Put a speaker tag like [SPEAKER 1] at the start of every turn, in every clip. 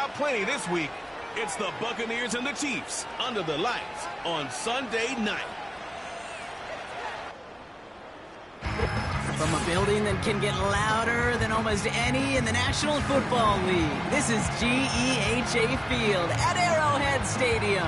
[SPEAKER 1] out plenty this week. It's the Buccaneers and the Chiefs under the lights on Sunday night.
[SPEAKER 2] From a building that can get louder than almost any in the National Football League, this is GEHA Field at Arrowhead Stadium.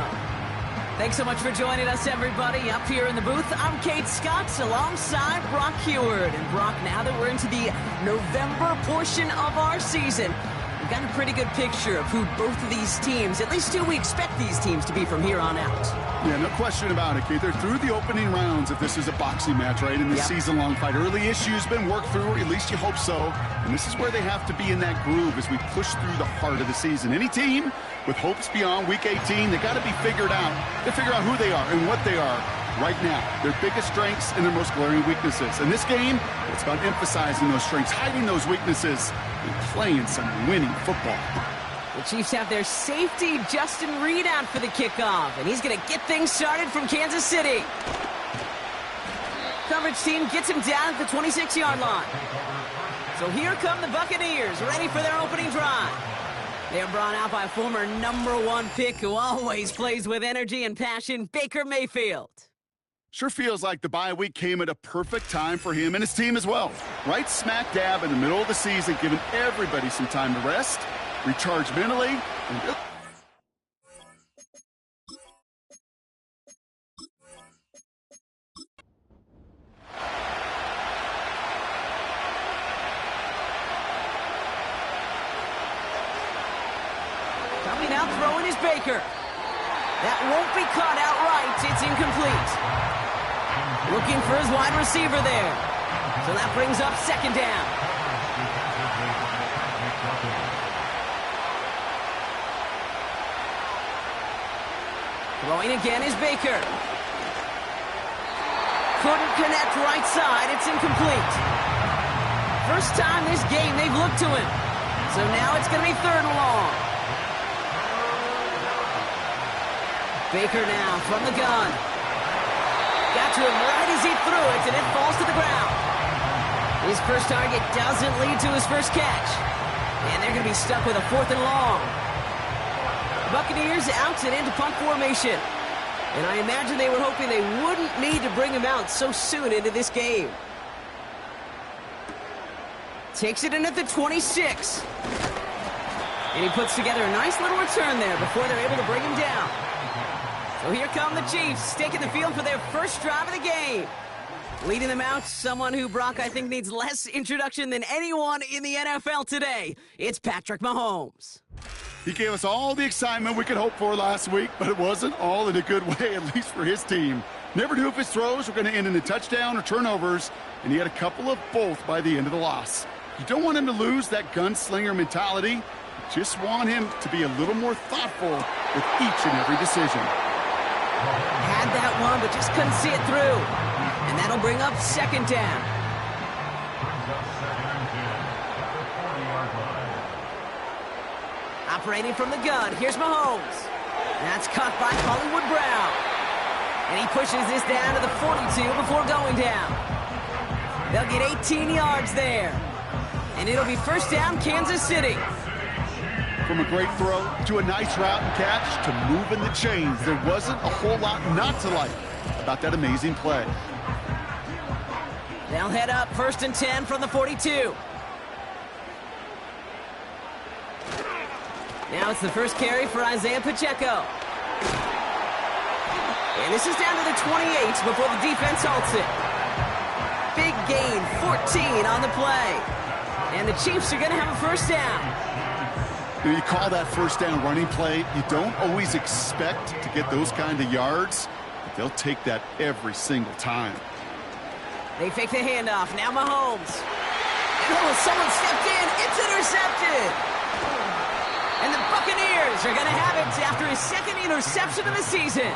[SPEAKER 2] Thanks so much for joining us, everybody. Up here in the booth, I'm Kate Scott alongside Brock Heward. And Brock, now that we're into the November portion of our season, we've got a pretty good picture of who both of these teams, at least who we expect these teams to be from here on out.
[SPEAKER 3] Yeah, no question about it, Keith. They're through the opening rounds if this is a boxing match, right? In this season-long fight. Early issues been worked through, or at least you hope so. And this is where they have to be in that groove as we push through the heart of the season. Any team with hopes beyond Week 18, they got to be figured out. They figure out who they are and what they are right now. Their biggest strengths and their most glaring weaknesses. In this game, it's about emphasizing those strengths, hiding those weaknesses, and playing some winning football.
[SPEAKER 2] The Chiefs have their safety, Justin Reed, out for the kickoff, and he's going to get things started from Kansas City. Coverage team gets him down at the 26-yard line. So here come the Buccaneers, ready for their opening drive. They're brought out by a former #1 pick who always plays with energy and passion, Baker Mayfield.
[SPEAKER 3] Sure feels like the bye week came at a perfect time for him and his team as well. Right smack dab in the middle of the season, giving everybody some time to rest, recharge mentally, and
[SPEAKER 2] coming out throwing is Baker. That won't be caught outright. It's incomplete. Looking for his wide receiver there. So that brings up second down. Throwing again is Baker. Couldn't connect right side. It's incomplete. First time this game they've looked to him. So now it's going to be third and long. Baker now from the gun. Got to him right as he threw it, and it falls to the ground. His first target doesn't lead to his first catch. And they're going to be stuck with a fourth and long. Buccaneers out and into punt formation. And I imagine they were hoping they wouldn't need to bring him out so soon into this game. Takes it in at the 26. And he puts together a nice little return there before they're able to bring him down. So here come the Chiefs, taking the field for their first drive of the game. Leading them out, someone who, Brock, I think needs less introduction than anyone in the NFL today. It's Patrick Mahomes.
[SPEAKER 3] he gave us all the excitement we could hope for last week, but it wasn't all in a good way, at least for his team. Never knew if his throws were going to end in a touchdown or turnovers, and he had a couple of both by the end of the loss. You don't want him to lose that gunslinger mentality. You just want him to be a little more thoughtful with each and every decision.
[SPEAKER 2] Had that one, but just couldn't see it through. And that'll bring up second down. Operating from the gun, here's Mahomes. That's caught by Hollywood Brown. And he pushes this down to the 42 before going down. They'll get 18 yards there. And it'll be first down, Kansas City.
[SPEAKER 3] From a great throw to a nice route and catch to moving the chains, there wasn't a whole lot not to like about that amazing play.
[SPEAKER 2] They'll head up first and 10 from the 42. Now it's the first carry for Isaiah Pacheco. And this is down to the 28 before the defense halts it. Big gain, 14 on the play. And the Chiefs are going to have a first down.
[SPEAKER 3] You call that first down running play. You don't always expect to get those kind of yards, but they'll take that every single time.
[SPEAKER 2] They fake the handoff. Now Mahomes. Oh, someone stepped in. It's intercepted. And the Buccaneers are going to have it after his second interception of the season.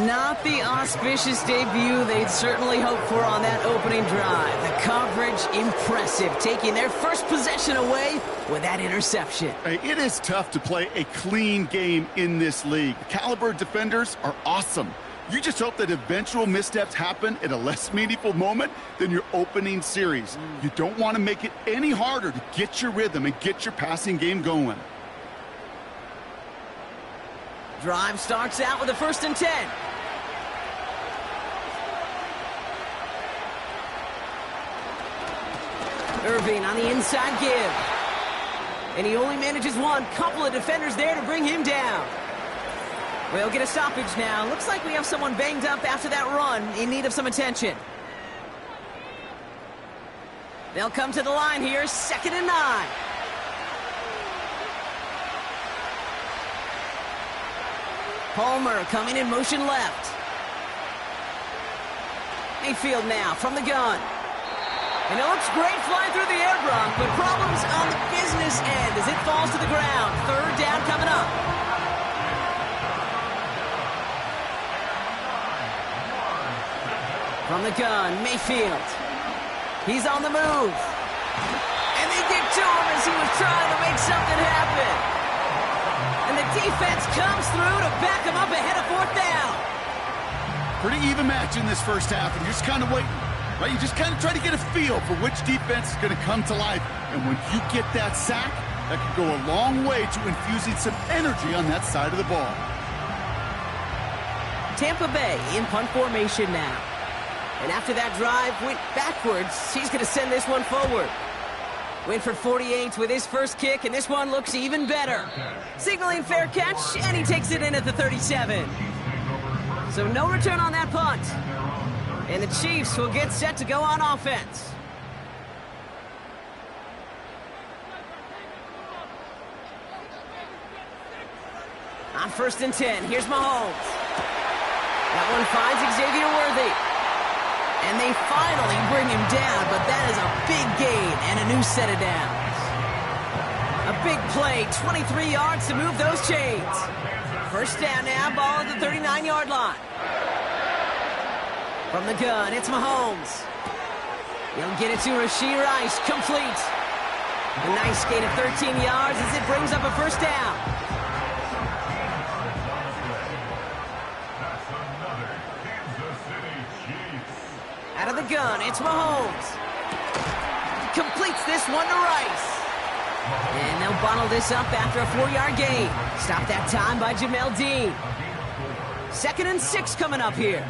[SPEAKER 2] Not the auspicious debut they'd certainly hoped for on that opening drive. The coverage, impressive, taking their first possession away with that interception.
[SPEAKER 3] Hey, it is tough to play a clean game in this league. Caliber defenders are awesome. You just hope that eventual missteps happen at a less meaningful moment than your opening series. You don't want to make it any harder to get your rhythm and get your passing game going.
[SPEAKER 2] Drive starts out with a 1st and 10. Irving on the inside give. And he only manages one. Couple of defenders there to bring him down. We'll get a stoppage now. Looks like we have someone banged up after that run, in need of some attention. They'll come to the line here, 2nd and 9. Palmer coming in motion left. Mayfield now from the gun. And it looks great flying through the air, Brock, but problems on the business end as it falls to the ground. 3rd down coming up. From the gun, Mayfield. He's on the move. And they get to him as he was trying to make something happen. And the defense comes through to back him up ahead of 4th down.
[SPEAKER 3] Pretty even match in this first half, and you're just kind of waiting. Right, you just kind of try to get a feel for which defense is going to come to life. And when you get that sack, that can go a long way to infusing some energy on that side of the ball.
[SPEAKER 2] Tampa Bay in punt formation now. And after that drive went backwards, he's going to send this one forward. Went for 48 with his first kick, and this one looks even better. Signaling fair catch, and he takes it in at the 37. So no return on that punt. And the Chiefs will get set to go on offense. On 1st and 10, here's Mahomes. That one finds Xavier Worthy. And they finally bring him down, but that is a big gain and a new set of downs. A big play, 23 yards to move those chains. 1st down now, ball at the 39-yard line. From the gun, it's Mahomes. He'll get it to Rashee Rice, complete. A nice gain of 13 yards as it brings up a 1st down. Out of the gun, it's Mahomes. Completes this one to Rice. And they'll bottle this up after a 4-yard gain. Stop that time by Jamel Dean. 2nd and 6 coming up here.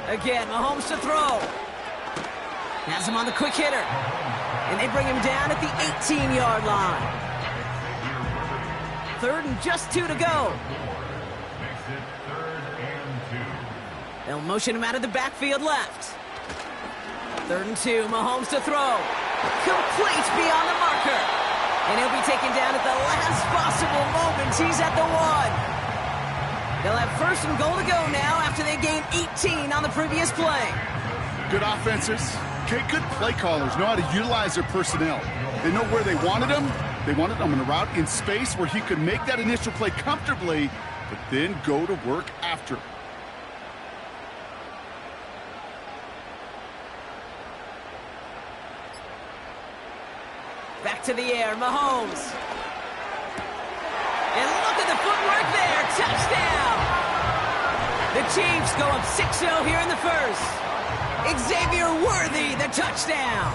[SPEAKER 2] Again, Mahomes to throw. Has him on the quick hitter. And they bring him down at the 18-yard line. 3rd and just 2 to go. They'll motion him out of the backfield left. 3rd and 2, Mahomes to throw. Complete beyond the marker. And he'll be taken down at the last possible moment. He's at the 1. They'll have 1st and goal to go now after they gained 18 on the previous play.
[SPEAKER 3] Good offenses. Okay, good play callers know how to utilize their personnel. They know where they wanted him. They wanted him on a route in space where he could make that initial play comfortably, but then go to work after.
[SPEAKER 2] Back to the air, Mahomes. And look at the footwork there, touchdown! The Chiefs go up 6-0 here in the 1st. Xavier Worthy, the touchdown!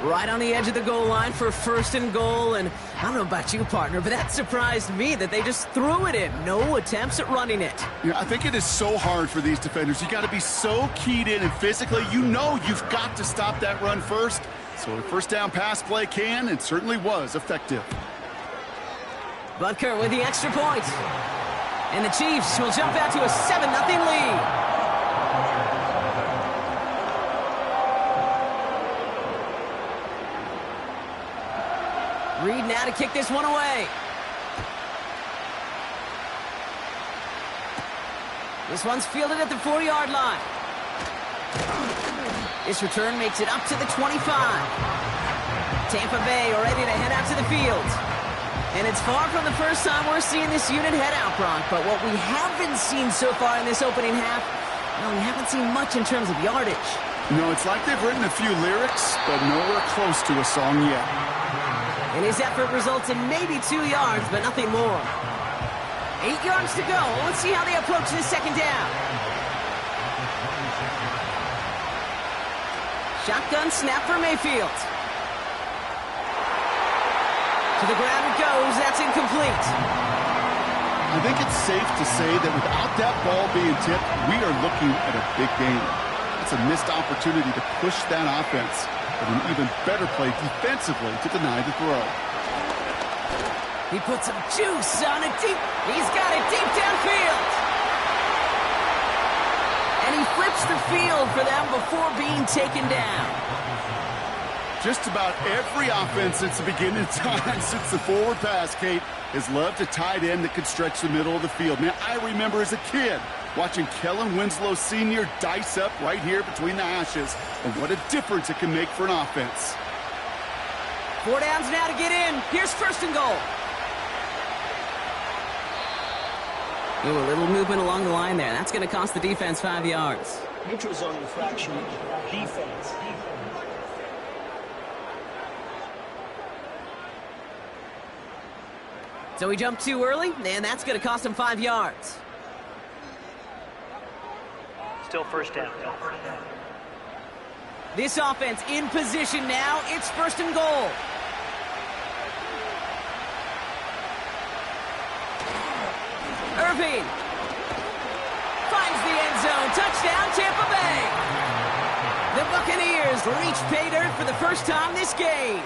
[SPEAKER 2] Right on the edge of the goal line for 1st and goal, and I don't know about you, partner, but that surprised me that they just threw it in. No attempts at running it.
[SPEAKER 3] Yeah, I think it is so hard for these defenders. You got to be so keyed in, and physically, you know you've got to stop that run first. So the 1st down pass play can and certainly was effective.
[SPEAKER 2] Butker with the extra point. And the Chiefs will jump out to a 7-0 lead. Reed now to kick this one away. This one's fielded at the 4-yard line. This return makes it up to the 25. Tampa Bay are ready to head out to the field. And it's far from the first time we're seeing this unit head out, Brock. But what we haven't seen so far in this opening half, well, we haven't seen much in terms of yardage.
[SPEAKER 3] No, it's like they've written a few lyrics, but nowhere close to a song yet.
[SPEAKER 2] And his effort results in maybe 2 yards, but nothing more. 8 yards to go. Let's see how they approach this 2nd down. Shotgun snap for Mayfield. To the ground it goes. That's incomplete.
[SPEAKER 3] I think it's safe to say that without that ball being tipped, we are looking at a big game. It's a missed opportunity to push that offense, but an even better play defensively to deny the throw.
[SPEAKER 2] He puts some juice on it deep. He's got it deep downfield. And he flips the field for them before being taken down.
[SPEAKER 3] Just about every offense since the beginning of time, since the forward pass, Kate, has loved a tight end that could stretch the middle of the field. Man, I remember as a kid watching Kellen Winslow Sr. dice up right here between the hashes, and what a difference it can make for an offense.
[SPEAKER 2] 4 downs now to get in. Here's first and goal. Ooh, a little movement along the line there. That's going to cost the defense 5 yards.
[SPEAKER 4] Neutral zone infraction. Defense.
[SPEAKER 2] So he jumped too early, and that's going to cost him 5 yards.
[SPEAKER 4] Still first down.
[SPEAKER 2] This offense in position now. It's first and goal. Irving finds the end zone. Touchdown, Tampa Bay. The Buccaneers reach pay dirt for the first time this game.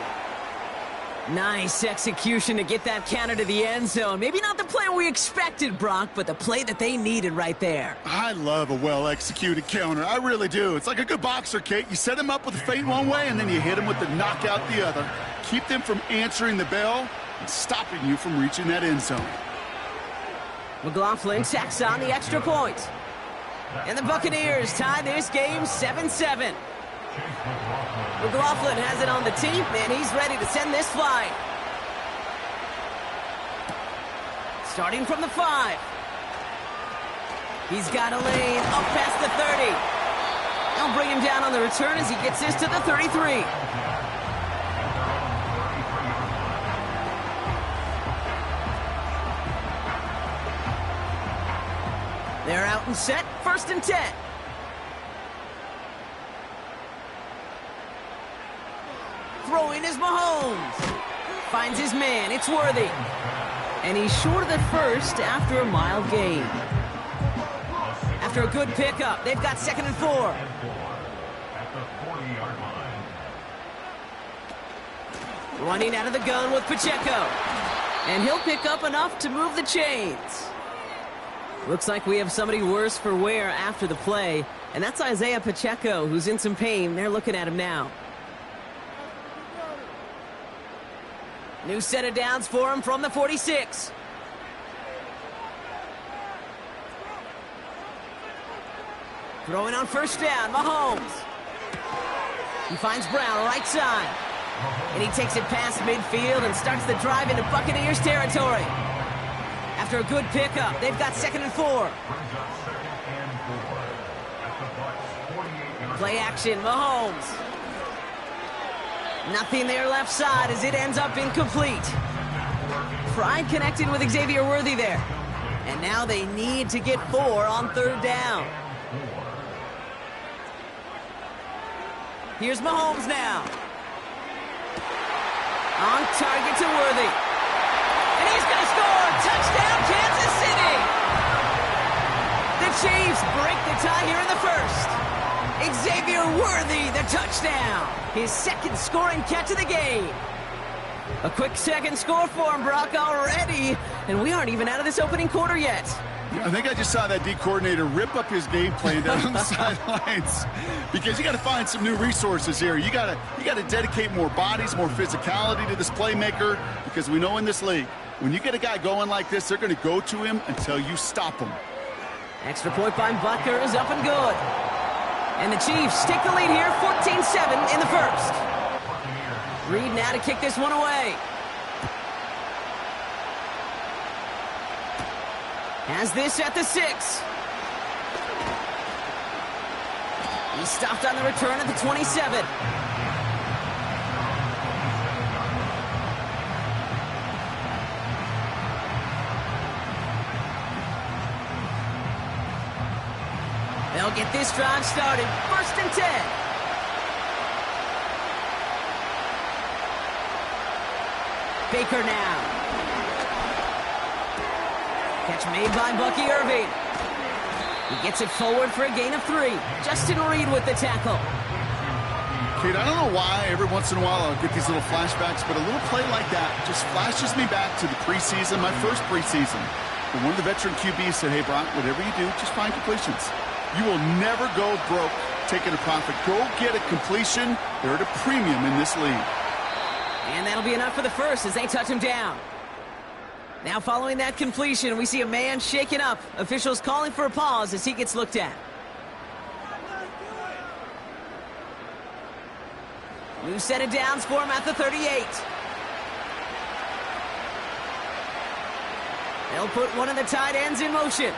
[SPEAKER 2] Nice execution to get that counter to the end zone. Maybe not the play we expected, Brock, but the play that they needed right there.
[SPEAKER 3] I love a well-executed counter. I really do. It's like a good boxer, Kate. You set him up with a feint one way, and then you hit him with the knockout the other. Keep them from answering the bell and stopping you from reaching that end zone.
[SPEAKER 2] McLaughlin tacks on the extra point. And the Buccaneers tie this game 7-7. McLaughlin has it on the tee, and he's ready to send this flying. Starting from the 5. He's got a lane up past the 30. They'll bring him down on the return as he gets this to the 33. They're out and set, first and 10. Throwing is Mahomes. Finds his man, it's Worthy. And he's short of the first after a mile gain. After a good pickup, they've got 2nd and 4. Running out of the gun with Pacheco. And he'll pick up enough to move the chains. Looks like we have somebody worse for wear after the play, and that's Isaiah Pacheco, who's in some pain. They're looking at him now. New set of downs for him from the 46. Throwing on first down, Mahomes. He finds Brown right side. And he takes it past midfield and starts the drive into Buccaneers territory. After a good pickup, they've got 2nd and 4. Play action, Mahomes. Nothing there left side as it ends up incomplete. Pride connected with Xavier Worthy there. And now they need to get 4 on 3rd down. Here's Mahomes now. On target to Worthy. And he's going to score! Touchdown, Kansas City! The Chiefs break the tie here in the first. Xavier Worthy, the touchdown. His 2nd scoring catch of the game. A quick 2nd score for him, Brock, already. And we aren't even out of this opening quarter yet.
[SPEAKER 3] I think I just saw that D coordinator rip up his game plan down on the sidelines, because you got to find some new resources here. You got to dedicate more bodies, more physicality to this playmaker, because we know in this league, when you get a guy going like this, they're going to go to him until you stop him.
[SPEAKER 2] Extra point by Butker is up and good. And the Chiefs take the lead here, 14-7 in the first. Reed now to kick this one away. Has this at the 6. He's stopped on the return at the 27. They'll get this drive started. 1st and 10. Baker now. Catch made by Bucky Irving. He gets it forward for a gain of 3. Justin Reed with the tackle.
[SPEAKER 3] Kate, I don't know why every once in a while I'll get these little flashbacks, but a little play like that just flashes me back to the preseason, my first preseason. And one of the veteran QBs said, hey, Brock, whatever you do, just find completions. You will never go broke taking a profit. Go get a completion. They're at a premium in this league.
[SPEAKER 2] And that'll be enough for the first as they touch him down. Now following that completion, we see a man shaken up. Officials calling for a pause as he gets looked at. New set of downs for him at the 38. They'll put one of the tight ends in motion.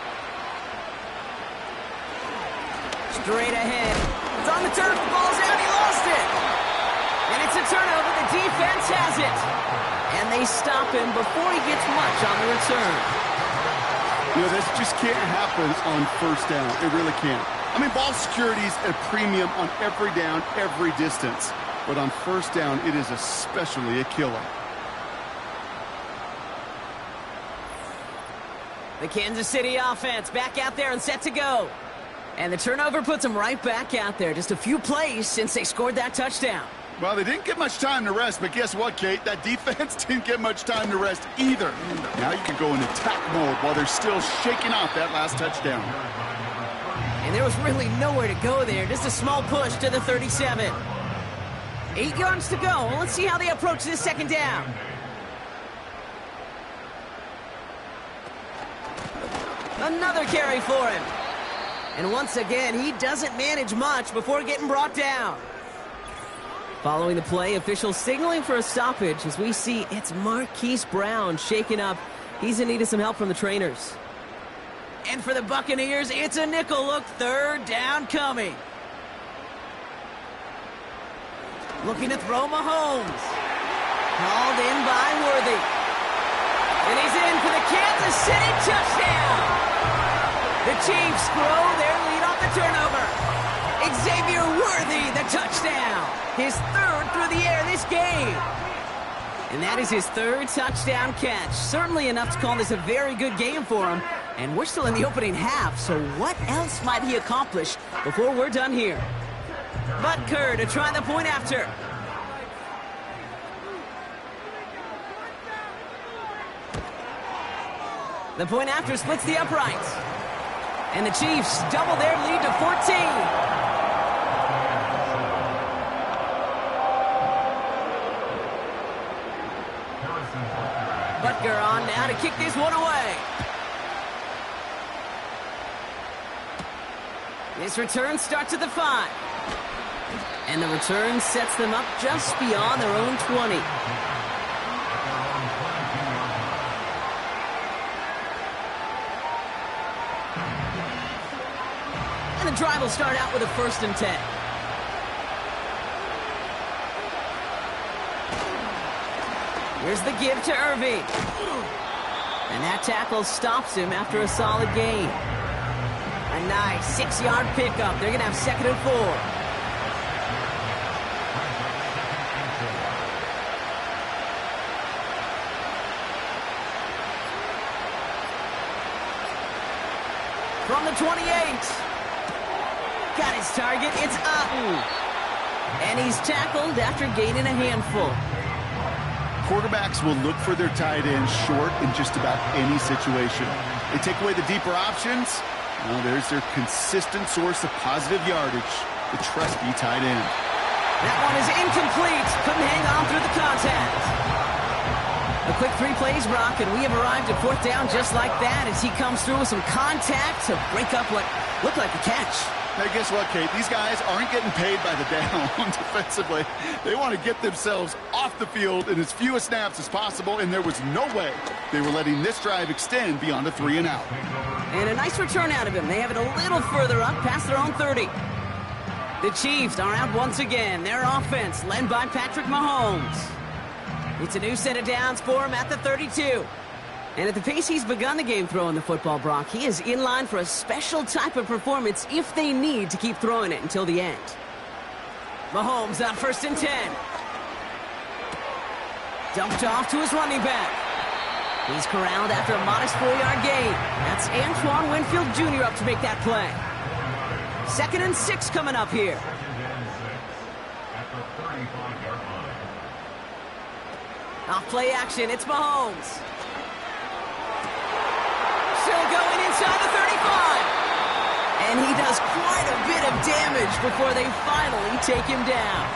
[SPEAKER 2] Straight ahead. It's on the turf. The ball's out. He lost it. And it's a turnover. The defense has it. And they stop him before he gets much on the return.
[SPEAKER 3] You know, this just can't happen on first down. It really can't. I mean, ball security's at a premium on every down, every distance. But on first down, it is especially a killer.
[SPEAKER 2] The Kansas City offense back out there and set to go. And the turnover puts them right back out there. Just a few plays since they scored that touchdown.
[SPEAKER 3] Well, they didn't get much time to rest, but guess what, Kate? That defense didn't get much time to rest either. Now you can go in attack mode while they're still shaking off that last touchdown.
[SPEAKER 2] And there was really nowhere to go there. Just a small push to the 37. 8 yards to go. Let's see how they approach this second down. Another carry for him. And once again, he doesn't manage much before getting brought down. Following the play, officials signaling for a stoppage as we see it's Marquise Brown shaken up. He's in need of some help from the trainers. And for the Buccaneers, it's a nickel look. Third down coming. Looking to throw Mahomes. Called in by Worthy. And he's in for the Kansas City touchdown. The Chiefs grow their lead off the turnover. Xavier Worthy, the touchdown. His third through the air this game. And that is his third touchdown catch. Certainly enough to call this a very good game for him. And we're still in the opening half, so what else might he accomplish before we're done here? Butker to try the point after. The point after splits the uprights. And the Chiefs double their lead to 14. Butker on now to kick this one away. This return starts at the 5. And the return sets them up just beyond their own 20. And the drive will start out with a 1st and 10. Here's the give to Irving. And that tackle stops him after a solid gain. A nice 6-yard pickup. They're going to have 2nd and 4. From the 28. Got his target. It's Otten. And he's tackled after gaining a handful.
[SPEAKER 3] Quarterbacks will look for their tight end short in just about any situation. They take away the deeper options. Well, there's their consistent source of positive yardage, the trusty tight end.
[SPEAKER 2] That one is incomplete. Couldn't hang on through the contact. A quick 3 plays, Brock, and we have arrived at 4th down just like that as he comes through with some contact to break up what looked like a catch.
[SPEAKER 3] Now, guess what, Kate? These guys aren't getting paid by the down defensively. They want to get themselves off the field in as few snaps as possible, and there was no way they were letting this drive extend beyond a 3 and out.
[SPEAKER 2] And a nice return out of him. They have it a little further up past their own 30. The Chiefs are out once again. Their offense led by Patrick Mahomes. It's a new set of downs for him at the 32. And at the pace he's begun the game throwing the football, Brock, he is in line for a special type of performance if they need to keep throwing it until the end. Mahomes on 1st and 10. Dumped off to his running back. He's corralled after a modest 4-yard gain. That's Antoine Winfield Jr. up to make that play. 2nd and 6 coming up here. Off play action, it's Mahomes. Still going inside the 35. And he does quite a bit of damage before they finally take him down.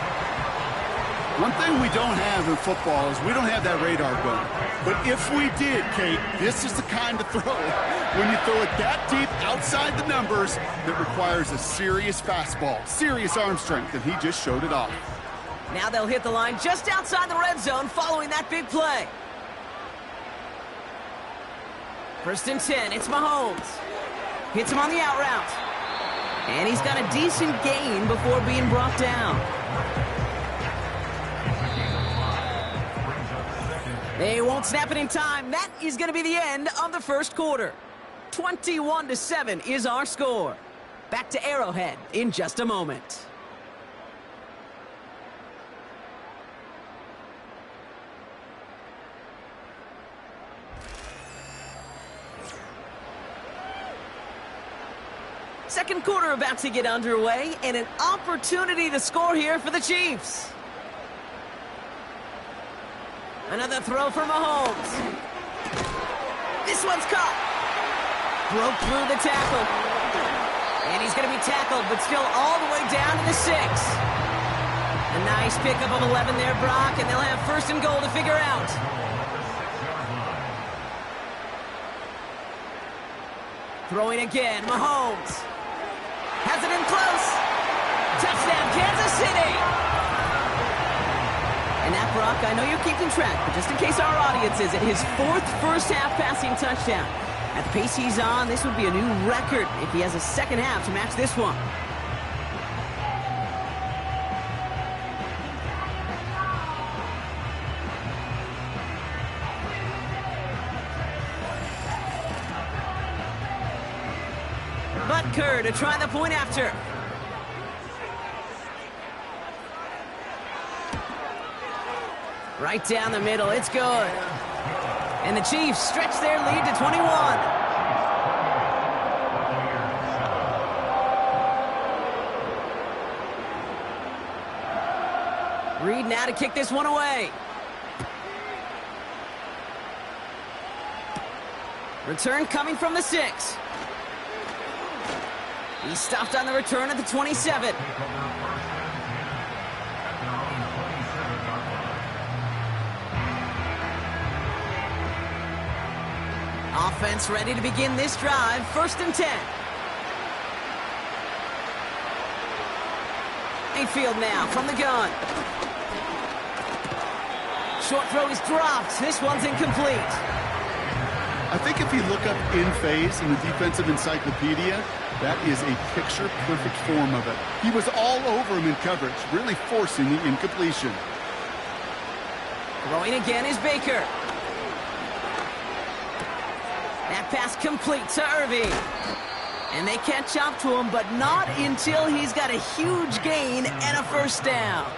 [SPEAKER 3] One thing we don't have in football is we don't have that radar gun. But if we did, Kate, this is the kind of throw, when you throw it that deep outside the numbers, that requires a serious fastball, serious arm strength, and he just showed it off.
[SPEAKER 2] Now they'll hit the line just outside the red zone following that big play. 1st and 10, it's Mahomes. Hits him on the out route. And he's got a decent gain before being brought down. They won't snap it in time. That is going to be the end of the first quarter. 21-7 is our score. Back to Arrowhead in just a moment. Second quarter about to get underway, and an opportunity to score here for the Chiefs. Another throw for Mahomes. This one's caught. Broke through the tackle. And he's going to be tackled, but still all the way down to the 6. A nice pickup of 11 there, Brock, and they'll have 1st and goal to figure out. Throwing again, Mahomes. Has it in close. Touchdown, Kansas City. And that, Brock, I know you're keeping track, but just in case our audience isn't, his 4th first-half passing touchdown. At the pace he's on, this would be a new record if he has a second half to match this one. Butker to try the point after. Right down the middle, it's good. And the Chiefs stretch their lead to 21. Reed now to kick this one away. Return coming from the 6. He stopped on the return at the 27. Offense ready to begin this drive. 1st and 10. Mayfield now from the gun. Short throw is dropped. This one's incomplete.
[SPEAKER 3] I think if you look up in phase in the defensive encyclopedia, that is a picture-perfect form of it. He was all over him in coverage, really forcing the incompletion.
[SPEAKER 2] Throwing again is Baker. That pass complete to Irving. And they catch up to him, but not until he's got a huge gain and a 1st down.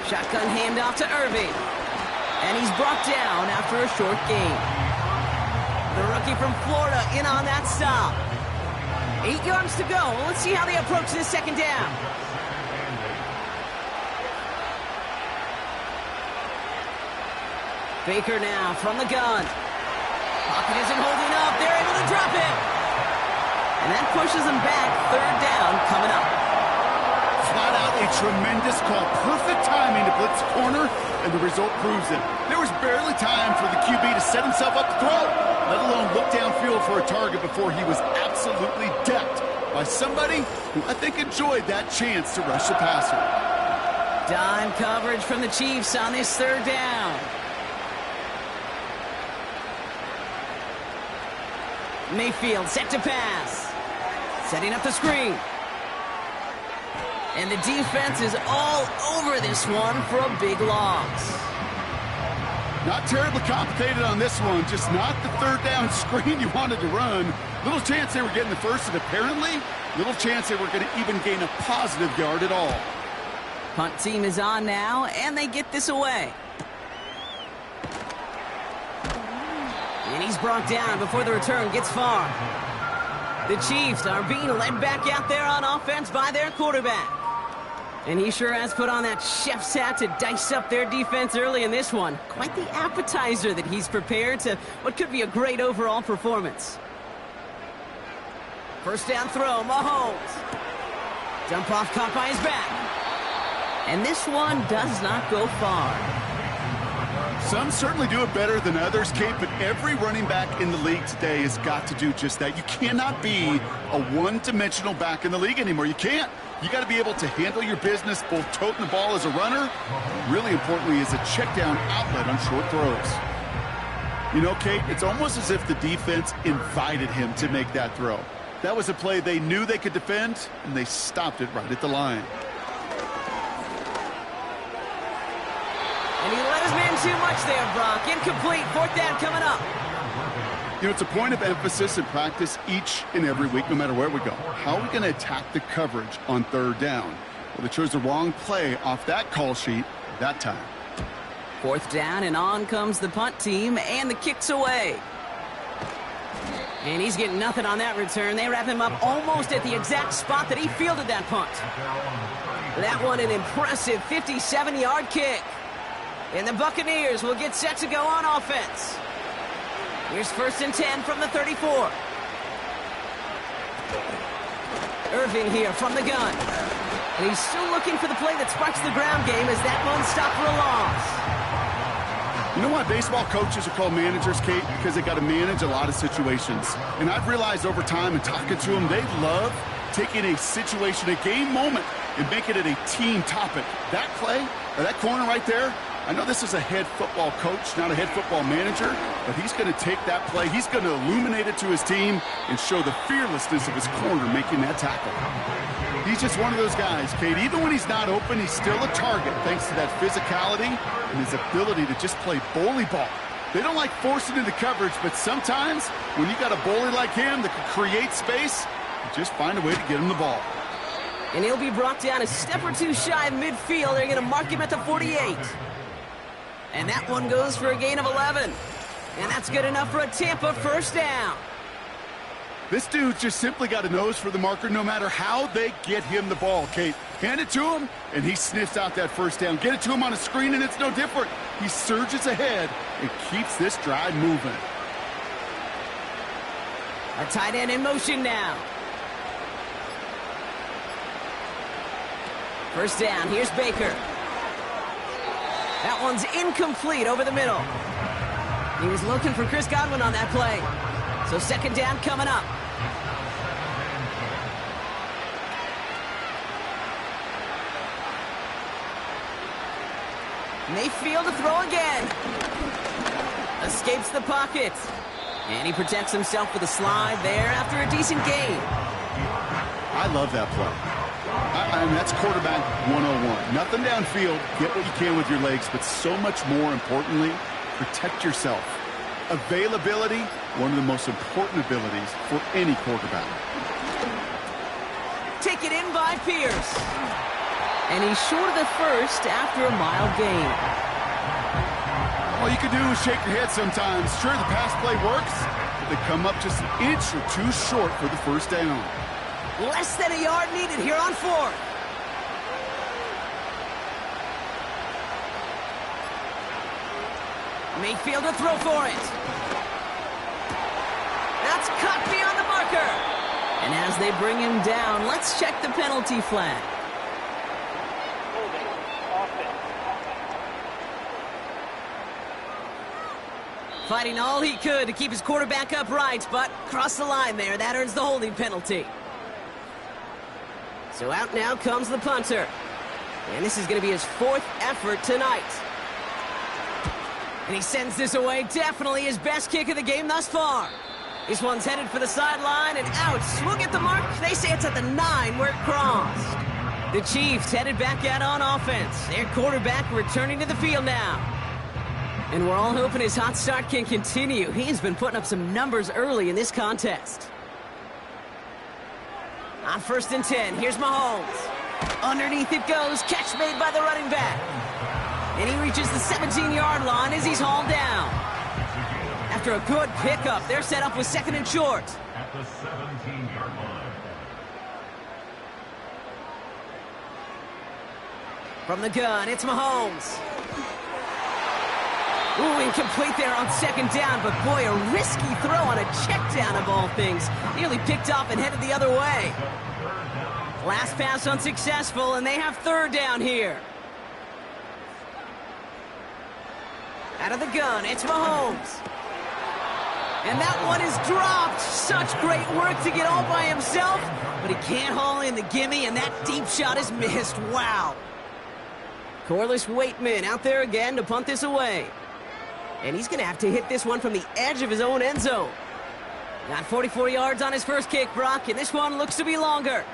[SPEAKER 2] Shotgun handoff to Irving. And he's brought down after a short gain. The rookie from Florida in on that stop. 8 yards to go. Let's see how they approach this 2nd down. Baker now from the gun. Pocket isn't holding up. They're able to drop it. And that pushes them back. 3rd down coming up.
[SPEAKER 3] Flat out a tremendous call. Perfect timing to blitz corner, and the result proves it. There was barely time for the QB to set himself up to throw, let alone look downfield for a target before he was absolutely decked by somebody who I think enjoyed that chance to rush the passer.
[SPEAKER 2] Dime coverage from the Chiefs on this 3rd down. Mayfield set to pass. Setting up the screen. And the defense is all over this one for a big loss.
[SPEAKER 3] Not terribly complicated on this one, just not the third down screen you wanted to run. Little chance they were getting the first, and apparently, little chance they were going to even gain a positive yard at all.
[SPEAKER 2] Punt team is on now, and they get this away. And he's brought down before the return gets far. The Chiefs are being led back out there on offense by their quarterback. And he sure has put on that chef's hat to dice up their defense early in this one. Quite the appetizer that he's prepared to what could be a great overall performance. First down throw, Mahomes. Dump off caught by his back. And this one does not go far.
[SPEAKER 3] Some certainly do it better than others, Kate, but every running back in the league today has got to do just that. You cannot be a one-dimensional back in the league anymore. You can't. You got to be able to handle your business, both toting the ball as a runner, really importantly as a check-down outlet on short throws. You know, Kate, it's almost as if the defense invited him to make that throw. That was a play they knew they could defend, and they stopped it right at the line.
[SPEAKER 2] And he let his man too much there, Brock. Incomplete. Fourth down coming up.
[SPEAKER 3] You know, it's a point of emphasis in practice each and every week, no matter where we go. How are we going to attack the coverage on third down? Well, they chose the wrong play off that call sheet that time.
[SPEAKER 2] Fourth down, and on comes the punt team, and the kick's away. And he's getting nothing on that return. They wrap him up almost at the exact spot that he fielded that punt. That one an impressive 57-yard kick. And the Buccaneers will get set to go on offense. Here's first and 10 from the 34. Irving here from the gun. And he's still looking for the play that sparks the ground game as that one stopped for a loss.
[SPEAKER 3] You know why baseball coaches are called managers, Kate? Because they got to manage a lot of situations. And I've realized over time in talking to them, they love taking a situation, a game moment, and making it a team topic. That play, or that corner right there, I know this is a head football coach, not a head football manager, but he's going to take that play, he's going to illuminate it to his team and show the fearlessness of his corner making that tackle. He's just one of those guys, Kate. Even when he's not open, he's still a target thanks to that physicality and his ability to just play bully ball. They don't like forcing into coverage, but sometimes when you got a bully like him that can create space, you just find a way to get him the ball.
[SPEAKER 2] And he'll be brought down a step or two shy of midfield. They're going to mark him at the 48. And that one goes for a gain of 11. And that's good enough for a Tampa first down.
[SPEAKER 3] This dude's just simply got a nose for the marker no matter how they get him the ball, Kate. Hand it to him, and he sniffs out that first down. Get it to him on a screen, and it's no different. He surges ahead and keeps this drive moving.
[SPEAKER 2] A tight end in motion now. First down, here's Baker. That one's incomplete over the middle. He was looking for Chris Godwin on that play. So second down coming up. Mayfield to throw again. Escapes the pocket. And he protects himself with a slide there after a decent gain.
[SPEAKER 3] I love that play. I mean, that's quarterback 101. Nothing downfield, get what you can with your legs, but so much more importantly, protect yourself. Availability, one of the most important abilities for any quarterback.
[SPEAKER 2] Take it in by Pierce. And he's short of the first after a mild gain.
[SPEAKER 3] All you can do is shake your head sometimes. Sure, the pass play works, but they come up just an inch or two short for the first down.
[SPEAKER 2] Less than a yard needed here on fourth. Mayfield to throw for it. That's cut beyond the marker. And as they bring him down, let's check the penalty flag.
[SPEAKER 4] Holding. Offense.
[SPEAKER 2] Fighting all he could to keep his quarterback upright, but crossed the line there. That earns the holding penalty. So out now comes the punter. And this is going to be his fourth effort tonight. And he sends this away. Definitely his best kick of the game thus far. This one's headed for the sideline and out. We'll get the mark. They say it's at the 9 where it crossed. The Chiefs headed back out on offense. Their quarterback returning to the field now. And we're all hoping his hot start can continue. He's been putting up some numbers early in this contest. On 1st and 10, here's Mahomes. Underneath it goes, catch made by the running back. And he reaches the 17-yard line as he's hauled down. After a good pickup, they're set up with 2nd and short.
[SPEAKER 5] At the 17-yard line.
[SPEAKER 2] From the gun, it's Mahomes. Ooh, incomplete there on 2nd down, but boy, a risky throw on a check down of all things. Nearly picked off and headed the other way. Last pass unsuccessful, and they have 3rd down here. Out of the gun, it's Mahomes. And that one is dropped. Such great work to get all by himself, but he can't haul in the gimme, and that deep shot is missed. Wow. Corliss Waitman out there again to punt this away. And he's going to have to hit this one from the edge of his own end zone. Got 44 yards on his first kick, Brock, and this one looks to be longer.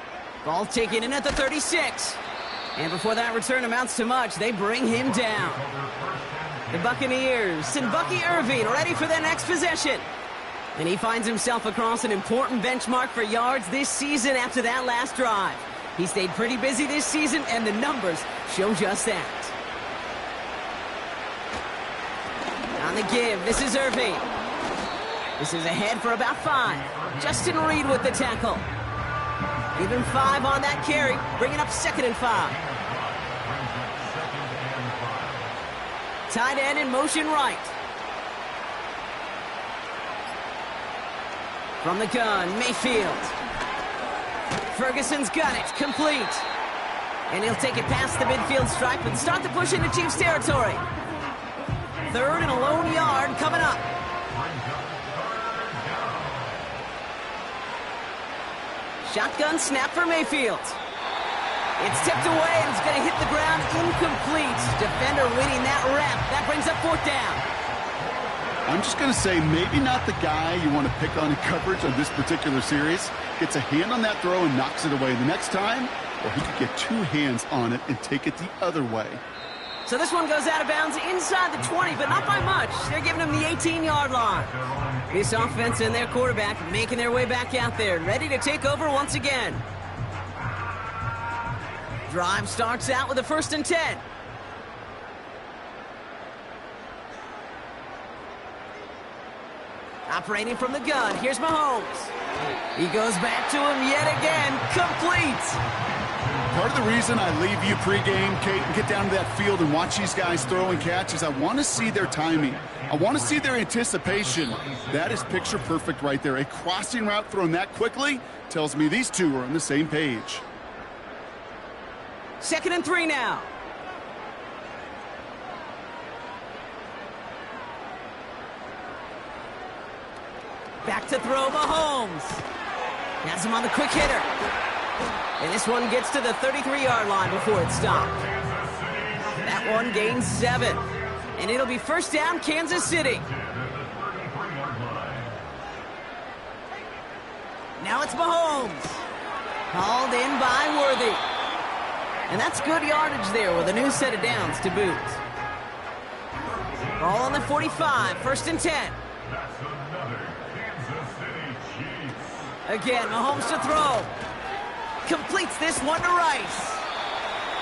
[SPEAKER 2] Ball taken in at the 36. And before that return amounts to much, they bring him down. The Buccaneers and Bucky Irving ready for their next possession. And he finds himself across an important benchmark for yards this season after that last drive. He stayed pretty busy this season, and the numbers show just that. On the give, this is Irving. This is ahead for about 5. Justin Reed with the tackle. Even 5 on that carry, bringing up 2nd and 5. Tight end in motion right. From the gun, Mayfield. Ferguson's got it, complete. And he'll take it past the midfield stripe and start the push into Chiefs territory. 3rd and a lone yard coming up. Shotgun snap for Mayfield. It's tipped away and it's going to hit the ground incomplete. Defender winning that rep. That brings up 4th down.
[SPEAKER 3] I'm just going to say maybe not the guy you want to pick on in coverage on this particular series. Gets a hand on that throw and knocks it away. The next time, well, he could get 2 hands on it and take it the other way.
[SPEAKER 2] So this one goes out of bounds inside the 20, but not by much. They're giving him the 18-yard line. This offense and their quarterback making their way back out there, ready to take over once again. Drive starts out with a 1st and 10. Operating from the gun, here's Mahomes. He goes back to him yet again, complete.
[SPEAKER 3] Part of the reason I leave you pregame, Kate, and get down to that field and watch these guys throw and catch is I want to see their timing. I want to see their anticipation. That is picture perfect right there. A crossing route thrown that quickly tells me these two are on the same page.
[SPEAKER 2] 2nd and 3 now. Back to throw, Mahomes. Has him on the quick hitter. And this one gets to the 33-yard line before it's stopped. That one gains 7. And it'll be 1st down, Kansas City. Now it's Mahomes. Hauled in by Worthy. And that's good yardage there with a new set of downs to boot. Ball on the 45, 1st and 10. Again, Mahomes to throw. Completes this one to Rice.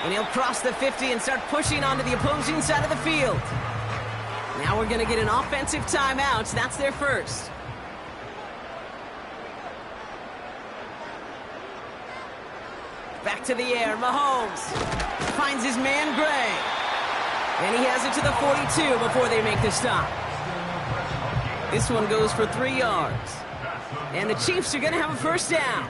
[SPEAKER 2] And he'll cross the 50 and start pushing onto the opposing side of the field. Now we're going to get an offensive timeout. That's their first. Back to the air, Mahomes finds his man Gray. And he has it to the 42 before they make the stop. This one goes for 3 yards. And the Chiefs are going to have a 1st down.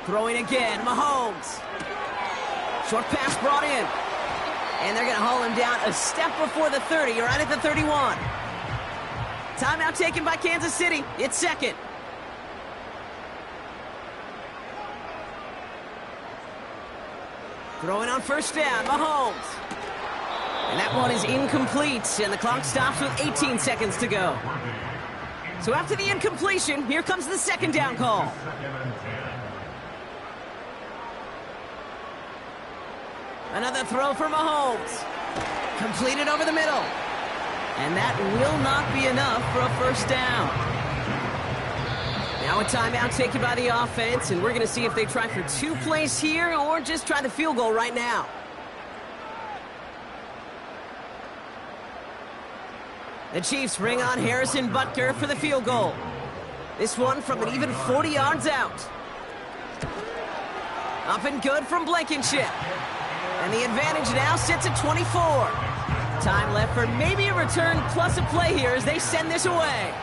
[SPEAKER 2] Throwing again, Mahomes. Short pass brought in. And they're going to haul him down a step before the 30, right at the 31. Timeout taken by Kansas City. It's 2nd. Throwing on 1st down, Mahomes. And that one is incomplete, and the clock stops with 18 seconds to go. So after the incompletion, here comes the 2nd down call. Another throw for Mahomes. Completed over the middle. And that will not be enough for a first down. Now a timeout taken by the offense, and we're going to see if they try for 2 plays here or just try the field goal right now. The Chiefs bring on Harrison Butker for the field goal. This one from an even 40 yards out. Up and good from Blankenship. And the advantage now sits at 24. Time left for maybe a return plus a play here as they send this away.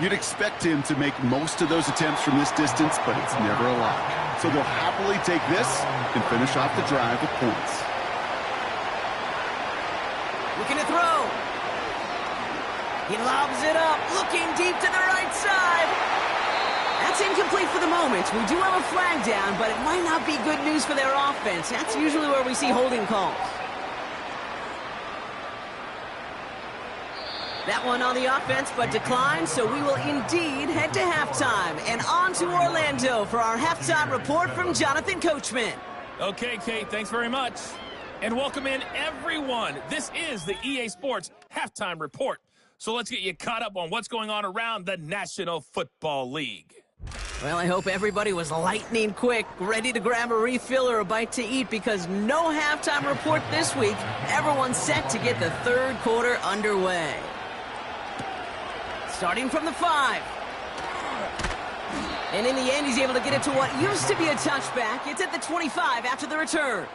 [SPEAKER 3] You'd expect him to make most of those attempts from this distance, but it's never a lot. So they'll happily take this and finish off the drive with points.
[SPEAKER 2] Looking to throw. He lobs it up, looking deep to the right side. That's incomplete for the moment. We do have a flag down, but it might not be good news for their offense. That's usually where we see holding calls. That one on the offense, but declined, so we will indeed head to halftime. And on to Orlando for our halftime report from Jonathan Coachman.
[SPEAKER 6] Okay, Kate, thanks very much. And welcome in, everyone. This is the EA Sports Halftime Report. So let's get you caught up on what's going on around the National Football League.
[SPEAKER 2] Well, I hope everybody was lightning quick, ready to grab a refill or a bite to eat, because no halftime report this week. Everyone's set to get the third quarter underway. Starting from the 5. And in the end, he's able to get it to what used to be a touchback. It's at the 25 after the return.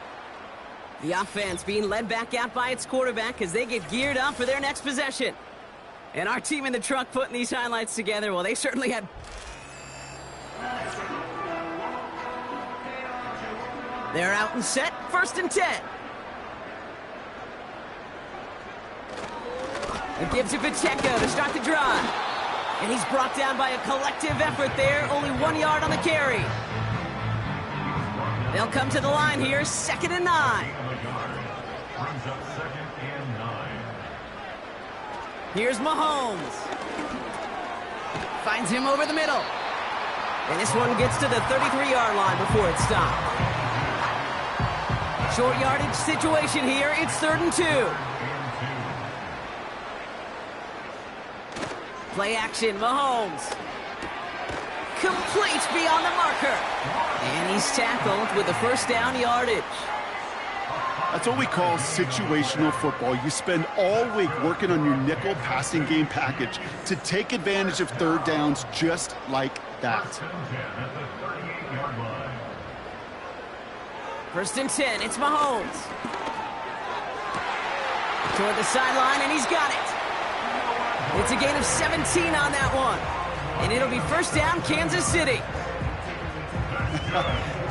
[SPEAKER 2] The offense being led back out by its quarterback as they get geared up for their next possession. And our team in the truck putting these highlights together, well, they certainly had... They're out and set, 1st and 10. It gives to Pacheco to start the drive. And he's brought down by a collective effort there, only 1 yard on the carry. They'll come to the line here, 2nd and 9. Here's Mahomes. Finds him over the middle. And this one gets to the 33-yard line before it's stopped. Short yardage situation here. It's 3rd and 2. Play action, Mahomes. Complete beyond the marker. And he's tackled with the first down yardage.
[SPEAKER 3] That's what we call situational football. You spend all week working on your nickel passing game package to take advantage of third downs just like that.
[SPEAKER 2] 1st and 10, it's Mahomes. Toward the sideline, and he's got it. It's a gain of 17 on that one. And it'll be 1st down, Kansas City.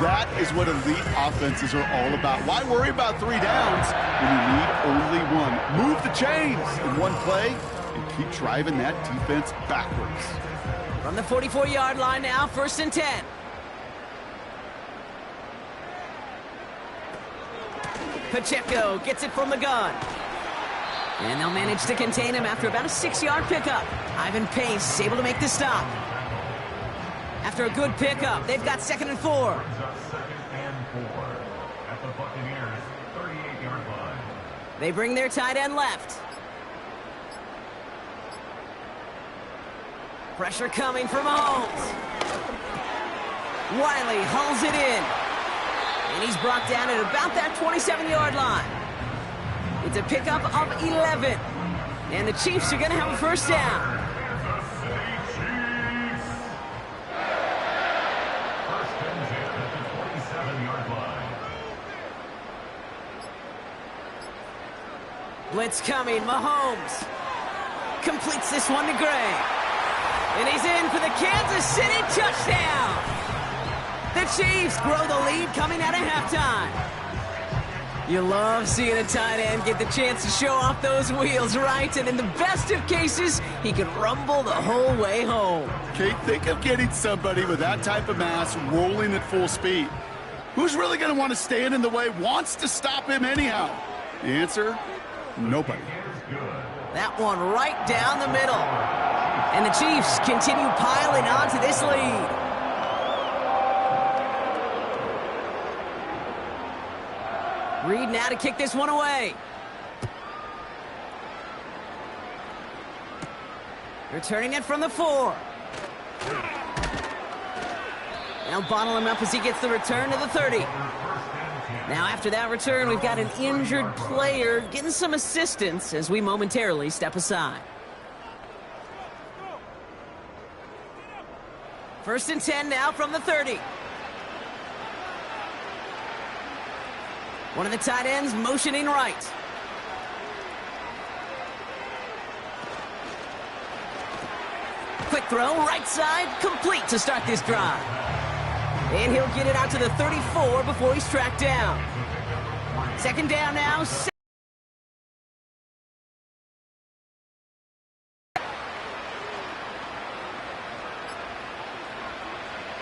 [SPEAKER 3] That is what elite offenses are all about. Why worry about 3 downs when you need only 1? Move the chains in one play and keep driving that defense backwards.
[SPEAKER 2] From the 44-yard line now, 1st and 10. Pacheco gets it from the gun. And they'll manage to contain him after about a 6-yard pickup. Ivan Pace able to make the stop. After a good pickup, they've got 2nd and 4.
[SPEAKER 5] 2nd and 4 at the Buccaneers 38-yard line.
[SPEAKER 2] They bring their tight end left. Pressure coming from Mahomes. Wiley hauls it in. And he's brought down at about that 27-yard line. It's a pickup of 11. And the Chiefs are going to have a 1st down. Blitz coming, Mahomes completes this one to Gray. And he's in for the Kansas City touchdown. The Chiefs grow the lead coming out of halftime. You love seeing a tight end get the chance to show off those wheels, right? And in the best of cases, he could rumble the whole way home.
[SPEAKER 3] Kate, think of getting somebody with that type of mass rolling at full speed. Who's really going to want to stand in the way, wants to stop him anyhow? The answer? Nobody.
[SPEAKER 2] That one right down the middle. And the Chiefs continue piling on to this lead. Reed now to kick this one away. Returning it from the 4. Now bottle him up as he gets the return to the 30. Now after that return, we've got an injured player getting some assistance as we momentarily step aside. 1st and 10 now from the 30. One of the tight ends motioning right. Quick throw, right side, complete to start this drive. And he'll get it out to the 34 before he's tracked down. 2nd down now.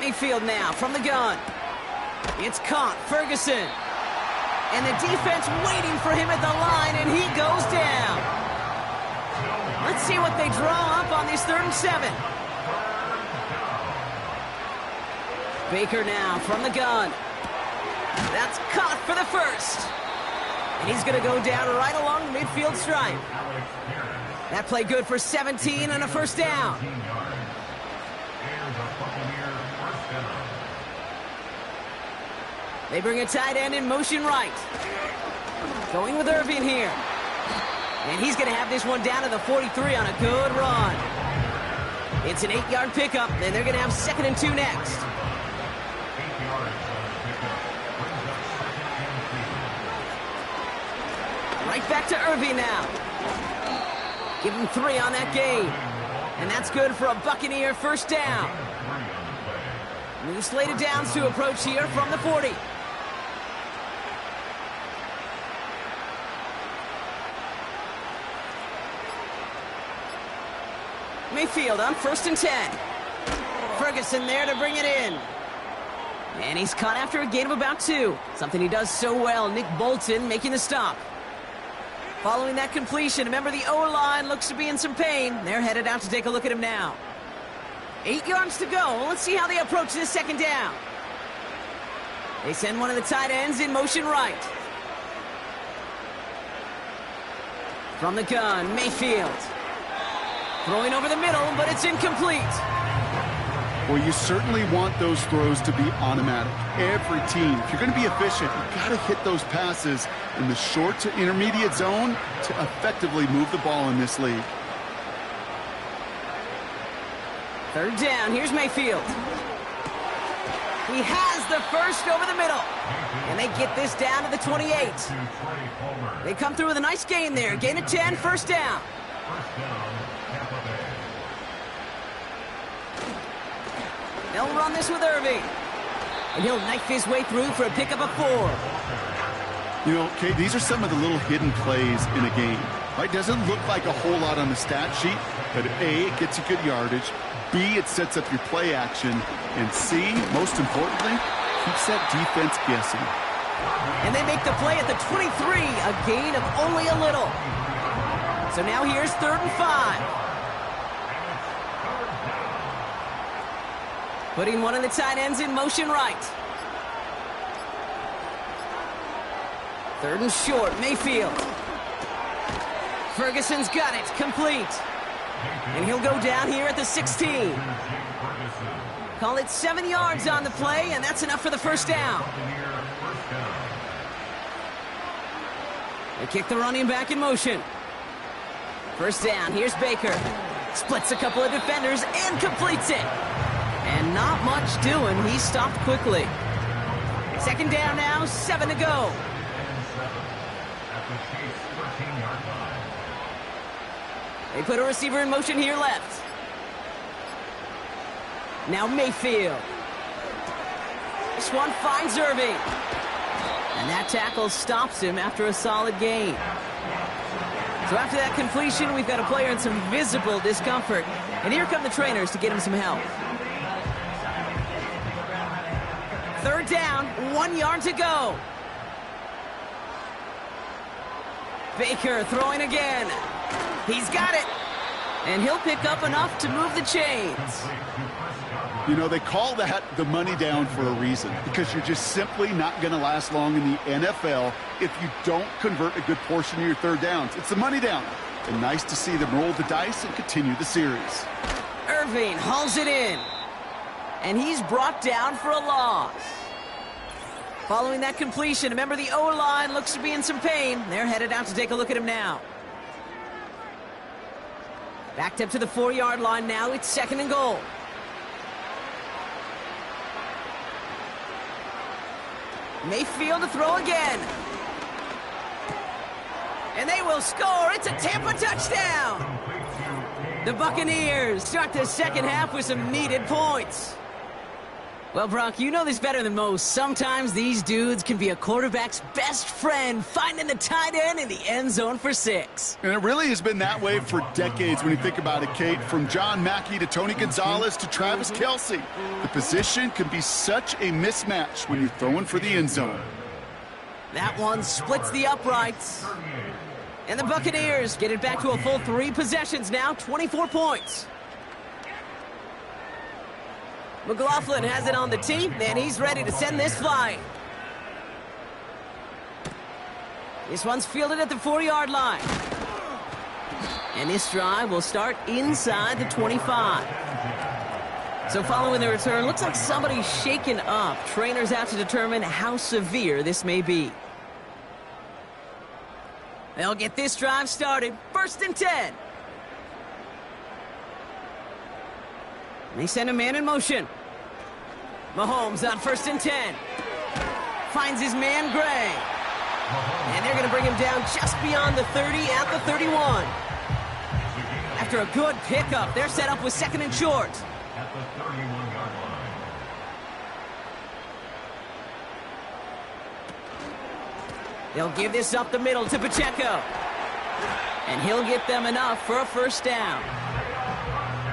[SPEAKER 2] Mayfield now from the gun. It's caught, Ferguson. And the defense waiting for him at the line, and he goes down. Let's see what they draw up on this 3rd and 7. Baker now from the gun. That's caught for the 1st. And he's going to go down right along the midfield stripe. That play good for 17 and a 1st down. They bring a tight end in motion right. Going with Irving here. And he's going to have this one down to the 43 on a good run. It's an 8-yard pickup, and they're going to have 2nd and 2 next. Right back to Irving now. Give him 3 on that game. And that's good for a Buccaneer 1st down. New slated downs to approach here from the 40. Mayfield on 1st and 10. Ferguson there to bring it in. And he's caught after a gain of about 2. Something he does so well. Nick Bolton making the stop. Following that completion, remember the O-line looks to be in some pain. They're headed out to take a look at him now. 8 yards to go. Let's see how they approach this 2nd down. They send one of the tight ends in motion right. From the gun, Mayfield. Throwing over the middle, but it's incomplete.
[SPEAKER 3] Well, you certainly want those throws to be automatic. Every team, if you're going to be efficient, you've got to hit those passes in the short to intermediate zone to effectively move the ball in this league.
[SPEAKER 2] 3rd down, here's Mayfield. He has the 1st over the middle. And they get this down to the 28. They come through with a nice gain there. Gain of 10, 1st down. They'll run this with Irving. And he'll knife his way through for a pickup of 4.
[SPEAKER 3] You know, Kate, these are some of the little hidden plays in a game. Right? Doesn't look like a whole lot on the stat sheet, but A, it gets you good yardage. B, it sets up your play action. And C, most importantly, keeps that defense guessing.
[SPEAKER 2] And they make the play at the 23, a gain of only a little. So now here's 3rd and 5. Putting one of the tight ends in motion right. 3rd and short, Mayfield. Ferguson's got it, complete. And he'll go down here at the 16. Call it 7 yards on the play, and that's enough for the 1st down. They kick the running back in motion. 1st down, here's Baker. Splits a couple of defenders and completes it. And not much doing. He stopped quickly. 2nd down now, 7 to go. They put a receiver in motion here left. Now Mayfield. This one finds Irving. And that tackle stops him after a solid gain. So after that completion, we've got a player in some visible discomfort. And here come the trainers to get him some help. 3rd down, 1 yard to go. Baker throwing again. He's got it. And he'll pick up enough to move the chains.
[SPEAKER 3] You know, they call that the money down for a reason, because you're just simply not going to last long in the NFL if you don't convert a good portion of your third downs. It's the money down. And nice to see them roll the dice and continue the series.
[SPEAKER 2] Irving hauls it in. And he's brought down for a loss. Following that completion, a member of the O-line looks to be in some pain. They're headed out to take a look at him now. Backed up to the 4-yard line now. It's 2nd and goal. Mayfield to throw again. And they will score. It's a Tampa touchdown. The Buccaneers start the second half with some needed points. Well, Brock, you know this better than most. Sometimes these dudes can be a quarterback's best friend, finding the tight end in the end zone for 6.
[SPEAKER 3] And it really has been that way for decades when you think about it, Kate. From John Mackey to Tony Gonzalez to Travis Kelce. The position can be such a mismatch when you're throwing for the end zone.
[SPEAKER 2] That one splits the uprights. And the Buccaneers get it back to a full 3 possessions now, 24 points. McLaughlin has it on the tee, and he's ready to send this flying. This one's fielded at the 4-yard line. And this drive will start inside the 25. So following the return, looks like somebody's shaken up. Trainers out to determine how severe this may be. They'll get this drive started. 1st and 10. They send a man in motion. Mahomes on 1st and 10. Finds his man Gray. And they're going to bring him down just beyond the 30 at the 31. After a good pickup, they're set up with 2nd and short.
[SPEAKER 5] At the 31-yard line.
[SPEAKER 2] They'll give this up the middle to Pacheco. And he'll get them enough for a 1st down.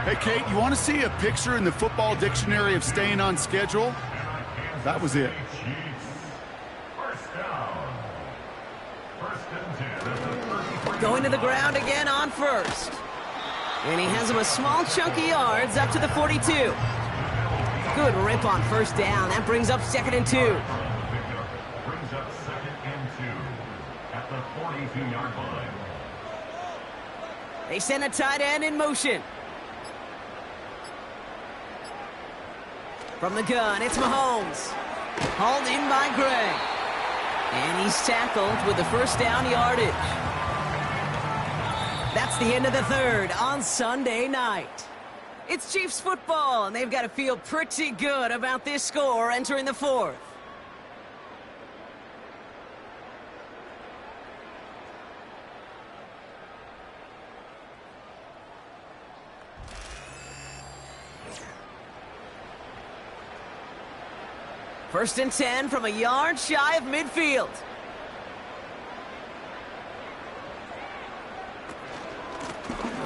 [SPEAKER 3] Hey, Kate, you want to see a picture in the football dictionary of staying on schedule? That was it.
[SPEAKER 5] First down. 1st and 10.
[SPEAKER 2] Going to the ground again on 1st. And he has him a small chunk of yards up to the 42. Good rip on 1st down. That brings up 2nd and 2.
[SPEAKER 5] Brings up 2nd and 2 at the 42-yard line.
[SPEAKER 2] They send a tight end in motion. From the gun, it's Mahomes. Hauled in by Gray. And he's tackled with the 1st down yardage. That's the end of the 3rd on Sunday night. It's Chiefs football, and they've got to feel pretty good about this score entering the 4th. First and 10 from a yard shy of midfield.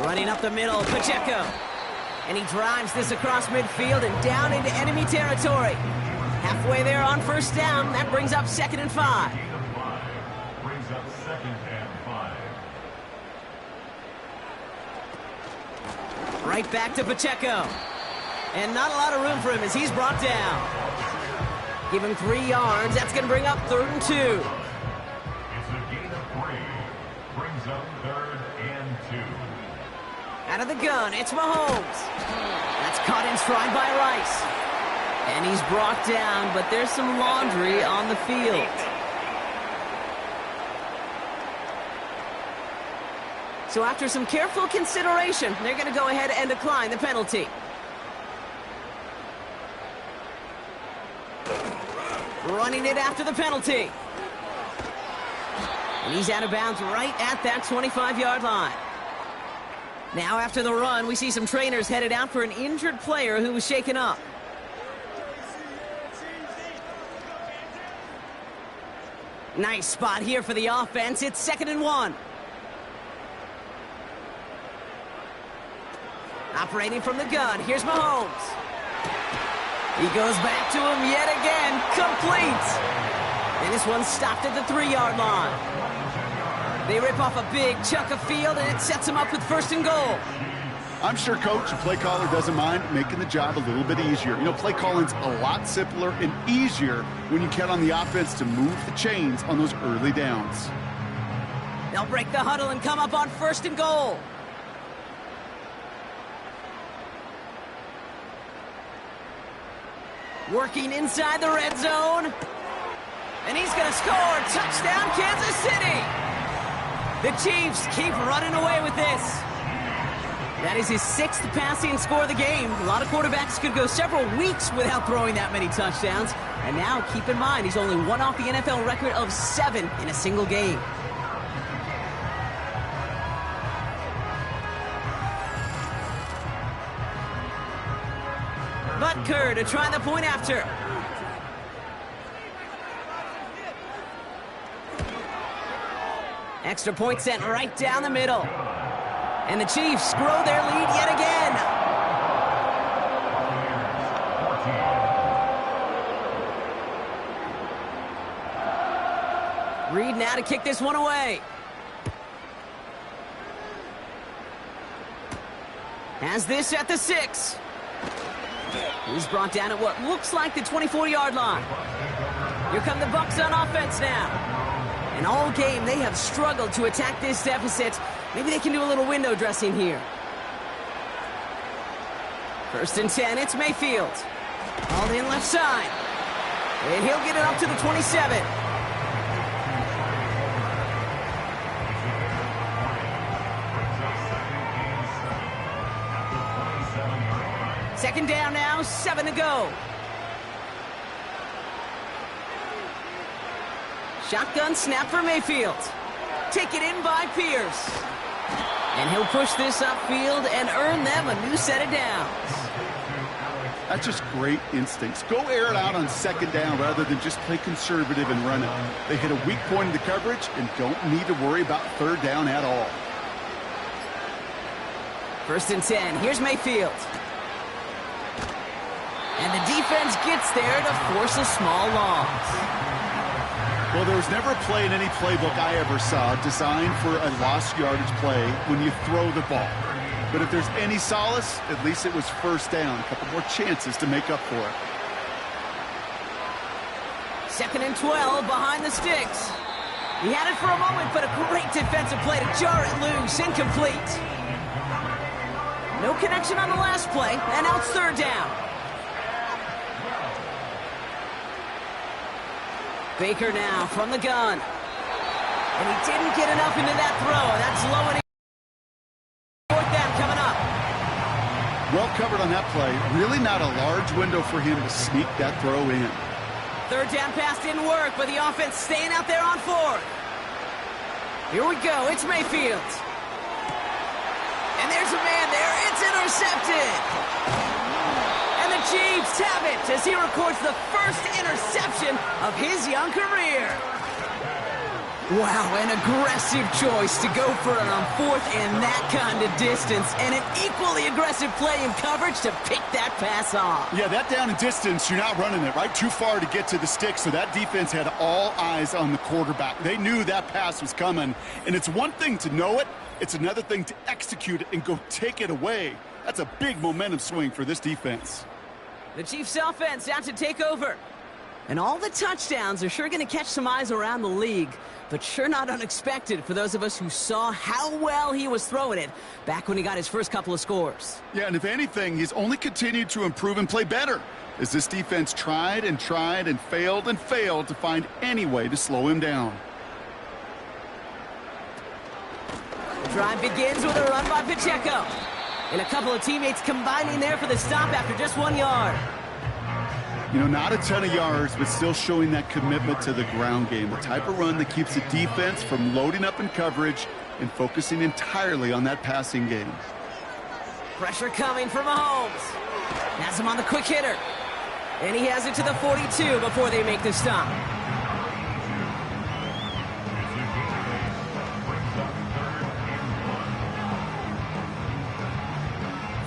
[SPEAKER 2] Running up the middle, Pacheco. And he drives this across midfield and down into enemy territory. Halfway there on 1st down. That brings up 2nd and 5.
[SPEAKER 5] Brings up 2nd and 5.
[SPEAKER 2] Right back to Pacheco. And not a lot of room for him as he's brought down. Give him 3 yards. That's going to bring up 3rd and 2.
[SPEAKER 5] It's a gain of 3. Brings up 3rd and 2.
[SPEAKER 2] Out of the gun, it's Mahomes. That's caught in stride by Rice. And he's brought down, but there's some laundry on the field. So after some careful consideration, they're going to go ahead and decline the penalty. Running it after the penalty. And he's out of bounds right at that 25-yard line. Now after the run, we see some trainers headed out for an injured player who was shaken up. Nice spot here for the offense. It's 2nd and 1. Operating from the gun, here's Mahomes. He goes back to him yet again, complete. And this one's stopped at the 3-yard line. They rip off a big chunk of field, and it sets him up with 1st and goal.
[SPEAKER 3] I'm sure coach and play caller doesn't mind making the job a little bit easier. You know, play calling's a lot simpler and easier when you count on the offense to move the chains on those early downs.
[SPEAKER 2] They'll break the huddle and come up on 1st and goal. Working inside the red zone. And he's going to score. Touchdown, Kansas City. The Chiefs keep running away with this. That is his 6th passing score of the game. A lot of quarterbacks could go several weeks without throwing that many touchdowns. And now, keep in mind, he's only one off the NFL record of 7 in a single game. Butker to try the point after. Extra point sent right down the middle. And the Chiefs grow their lead yet again. Reed now to kick this one away. Has this at the 6. He's brought down at what looks like the 24-yard line. Here come the Bucs on offense now. And all game, they have struggled to attack this deficit. Maybe they can do a little window dressing here. 1st and 10, it's Mayfield. All in left side. And he'll get it up to the 27. Second down now, 7 to go. Shotgun snap for Mayfield. Taken in by Pierce. And he'll push this upfield and earn them a new set of downs.
[SPEAKER 3] That's just great instincts. Go air it out on 2nd down rather than just play conservative and run it. They hit a weak point in the coverage and don't need to worry about 3rd down at all.
[SPEAKER 2] 1st and 10, here's Mayfield. And the defense gets there to force a small loss.
[SPEAKER 3] Well, there was never a play in any playbook I ever saw designed for a lost yardage play when you throw the ball. But if there's any solace, at least it was 1st down. A couple more chances to make up for it.
[SPEAKER 2] 2nd and 12 behind the sticks. He had it for a moment, but a great defensive play to jar it loose. Incomplete. No connection on the last play, and now it's 3rd down. Baker now from the gun. And he didn't get enough into that throw. That's low and 4th down coming up.
[SPEAKER 3] Well covered on that play. Really not a large window for him to sneak that throw in.
[SPEAKER 2] 3rd down pass didn't work, but the offense staying out there on 4th. Here we go. It's Mayfield. And there's a man there. It's intercepted. And the Chiefs have it as he records the 1st interception of his young career. Wow, an aggressive choice to go for it on 4th and that kind of distance, and an equally aggressive play in coverage to pick that pass off.
[SPEAKER 3] Yeah, that down and distance, you're not running it, right? Too far to get to the stick, so that defense had all eyes on the quarterback. They knew that pass was coming, and it's one thing to know it, it's another thing to execute it and go take it away. That's a big momentum swing for this defense.
[SPEAKER 2] The Chiefs offense out to take over. And all the touchdowns are sure going to catch some eyes around the league, but sure not unexpected for those of us who saw how well he was throwing it back when he got his first couple of scores.
[SPEAKER 3] Yeah, and if anything, he's only continued to improve and play better as this defense tried and failed to find any way to slow him down.
[SPEAKER 2] The drive begins with a run by Pacheco. And a couple of teammates combining there for the stop after just 1 yard.
[SPEAKER 3] You know, not a ton of yards, but still showing that commitment to the ground game. The type of run that keeps the defense from loading up in coverage and focusing entirely on that passing game.
[SPEAKER 2] Pressure coming from Mahomes. Has him on the quick hitter. And he has it to the 42 before they make the stop.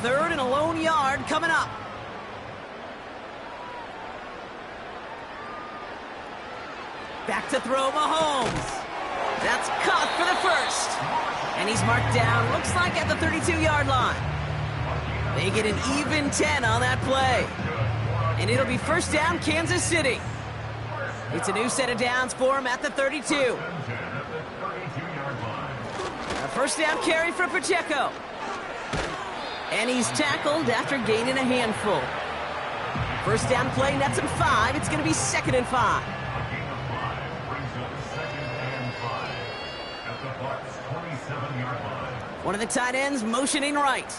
[SPEAKER 2] Third and a lone yard coming up. Back to throw Mahomes. That's caught for the 1st. And he's marked down, looks like at the 32-yard line. They get an even 10 on that play. And it'll be first down, Kansas City. It's a new set of downs for him at the 32. A first down carry for Pacheco. And he's tackled after gaining a handful. First down play nets him 5. It's going to be 2nd and 5. One of the tight ends motioning right.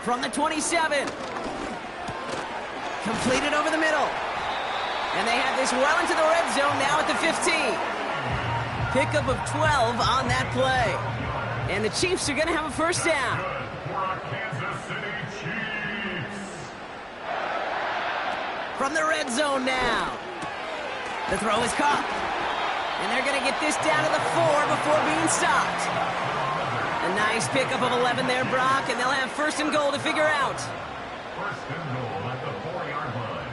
[SPEAKER 2] From the 27. Completed over the middle. And they have this well into the red zone now at the 15. Pickup of 12 on that play. And the Chiefs are going to have a first down. From the red zone now. The throw is caught. And they're going to get this down to the 4 before being stopped. A nice pickup of 11 there, Brock, and they'll have 1st and goal to figure out.
[SPEAKER 5] 1st and goal at the 4-yard line.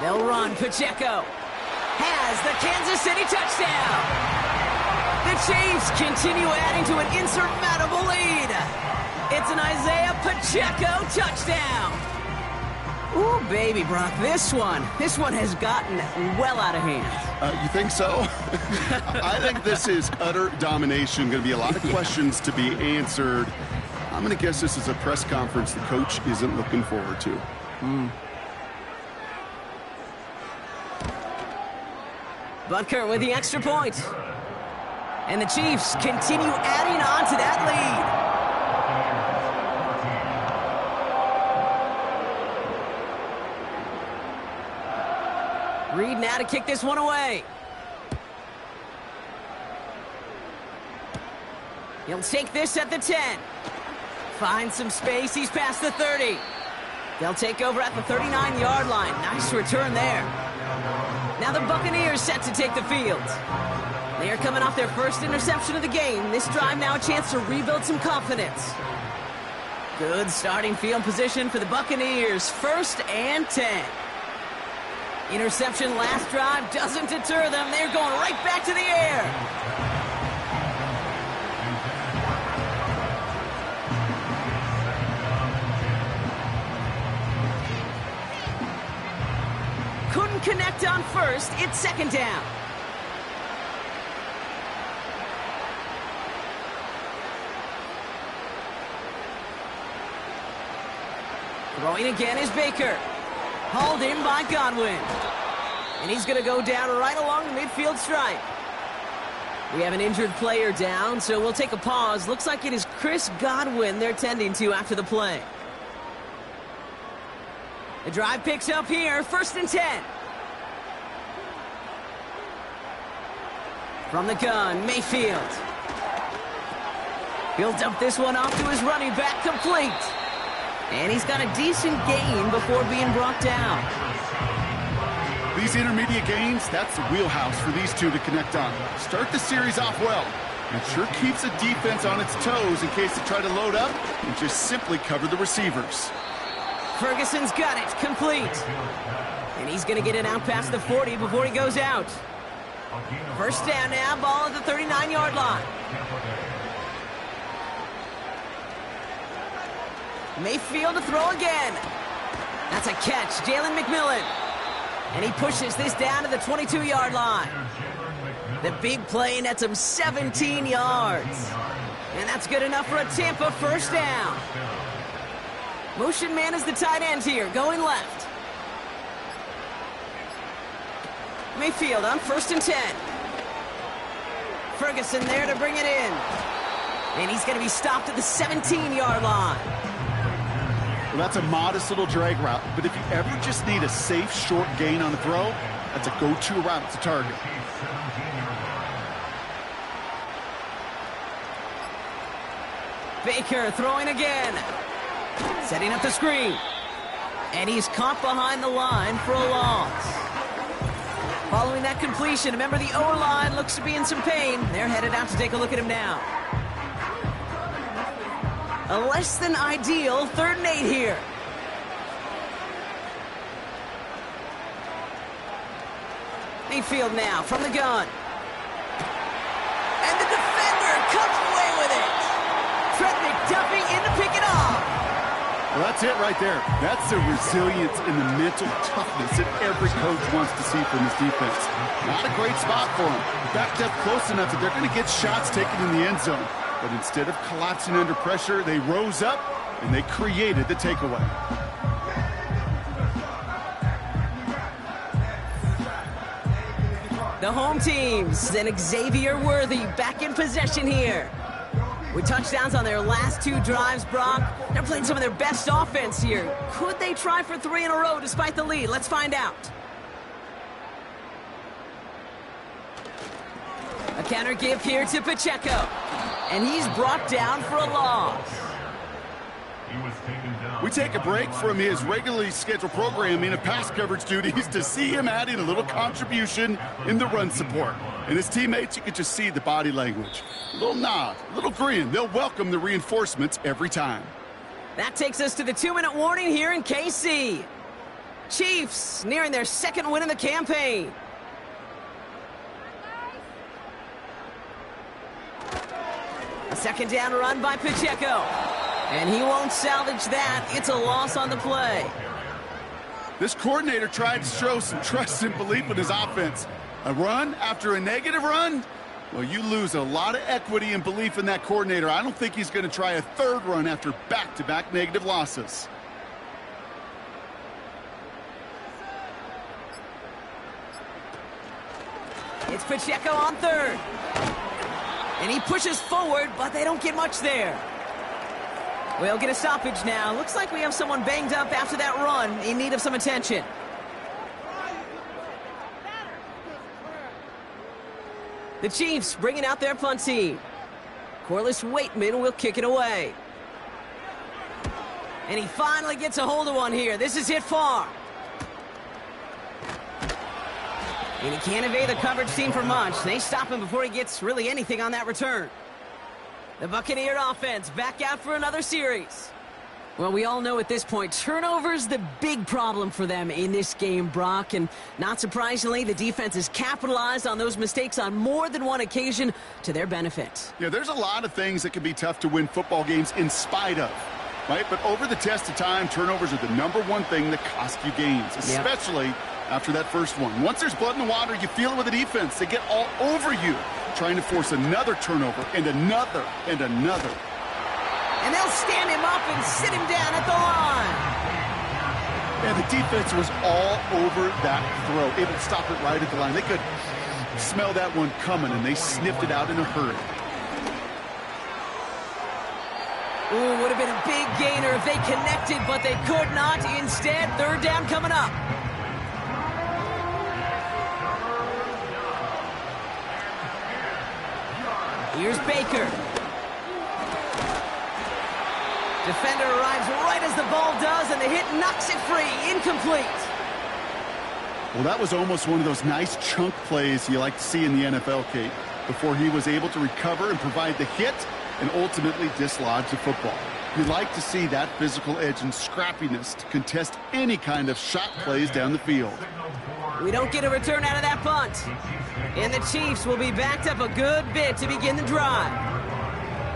[SPEAKER 2] They'll run. Pacheco has the Kansas City touchdown. The Chiefs continue adding to an insurmountable lead. It's an Isaiah Pacheco touchdown. Ooh, baby, Brock, this one has gotten well out of hand.
[SPEAKER 3] You think so? I think this is utter domination. Going to be a lot of questions to be answered. I'm going to guess this is a press conference the coach isn't looking forward to.
[SPEAKER 2] Butker with the extra point. And the Chiefs continue adding on to that lead. Reed now to kick this one away. He'll take this at the 10. Finds some space. He's past the 30. They'll take over at the 39-yard line. Nice return there. Now the Buccaneers set to take the field. They are coming off their first interception of the game. This drive now a chance to rebuild some confidence. Good starting field position for the Buccaneers. 1st and 10. Interception last drive doesn't deter them. They're going right back to the air. Couldn't connect on 1st. It's 2nd down. Throwing again is Baker. Hauled in by Godwin. And he's going to go down right along the midfield stripe. We have an injured player down, so we'll take a pause. Looks like it is Chris Godwin they're tending to after the play. The drive picks up here. 1st and 10. From the gun, Mayfield. He'll dump this one off to his running back, complete. And he's got a decent gain before being brought down.
[SPEAKER 3] These intermediate gains, that's the wheelhouse for these two to connect on. Start the series off well. It sure keeps the defense on its toes in case they try to load up and just simply cover the receivers.
[SPEAKER 2] Ferguson's got it, complete. And he's going to get it out past the 40 before he goes out. 1st down now, ball at the 39-yard line. Mayfield to throw again. That's a catch, Jalen McMillan. And he pushes this down to the 22-yard line. The big play nets him 17 yards. And that's good enough for a Tampa 1st down. Motion man is the tight end here, going left. Mayfield on 1st and 10. Ferguson there to bring it in. And he's going to be stopped at the 17-yard line.
[SPEAKER 3] Well, that's a modest little drag route, but if you ever just need a safe, short gain on the throw, that's a go-to route to target.
[SPEAKER 2] Baker throwing again. Setting up the screen. And he's caught behind the line for a loss. Following that completion, remember the O-line looks to be in some pain. They're headed out to take a look at him now. A less than ideal 3rd and 8 here. Mayfield now from the gun. And the defender Duffy in to pick it off.
[SPEAKER 3] Well, that's it right there. That's the resilience and the mental toughness that every coach wants to see from his defense. Not a great spot for him. Backed up close enough that they're going to get shots taken in the end zone. But instead of collapsing under pressure, they rose up and they created the takeaway.
[SPEAKER 2] The home teams and Xavier Worthy back in possession here. With touchdowns on their last 2 drives, Brock, they're playing some of their best offense here. Could they try for 3 in a row despite the lead? Let's find out. A counter give here to Pacheco. And he's brought down for a loss.
[SPEAKER 3] We take a break from his regularly scheduled programming of pass coverage duties to see him adding a little contribution in the run support. And his teammates, you can just see the body language. A little nod, a little grin. They'll welcome the reinforcements every time.
[SPEAKER 2] That takes us to the 2-minute warning here in KC. Chiefs nearing their 2nd win in the campaign. A 2nd down run by Pacheco. And he won't salvage that. It's a loss on the play.
[SPEAKER 3] This coordinator tried to show some trust and belief in his offense. A run after a negative run? Well, you lose a lot of equity and belief in that coordinator. I don't think he's going to try a 3rd run after back-to-back negative losses.
[SPEAKER 2] It's Pacheco on 3rd. And he pushes forward, but they don't get much there. We'll get a stoppage now. Looks like we have someone banged up after that run, in need of some attention. The Chiefs bringing out their punt team. Corliss Waitman will kick it away. And he finally gets a hold of one here. This is hit far. And he can't evade the coverage team for much. They stop him before he gets really anything on that return. The Buccaneer offense back out for another series. Well, we all know at this point, turnovers the big problem for them in this game, Brock. And not surprisingly, the defense has capitalized on those mistakes on more than one occasion to their benefit.
[SPEAKER 3] Yeah, there's a lot of things that can be tough to win football games in spite of, right? But over the test of time, turnovers are the #1 thing that cost you games, especially after that first one. Once there's blood in the water, you feel it with the defense. They get all over you, trying to force another turnover and another and another.
[SPEAKER 2] And they'll stand him up and sit him down at the line.
[SPEAKER 3] Yeah, the defense was all over that throw, able to stop it right at the line. They could smell that one coming, and they sniffed it out in a hurry.
[SPEAKER 2] Ooh, would have been a big gainer if they connected, but they could not. Instead, 3rd down coming up. Here's Baker. Defender arrives right as the ball does, and the hit knocks it free. Incomplete.
[SPEAKER 3] Well, that was almost one of those nice chunk plays you like to see in the NFL, Kate, before he was able to recover and provide the hit and ultimately dislodge the football. You like to see that physical edge and scrappiness to contest any kind of shot plays down the field.
[SPEAKER 2] We don't get a return out of that punt. And the Chiefs will be backed up a good bit to begin the drive.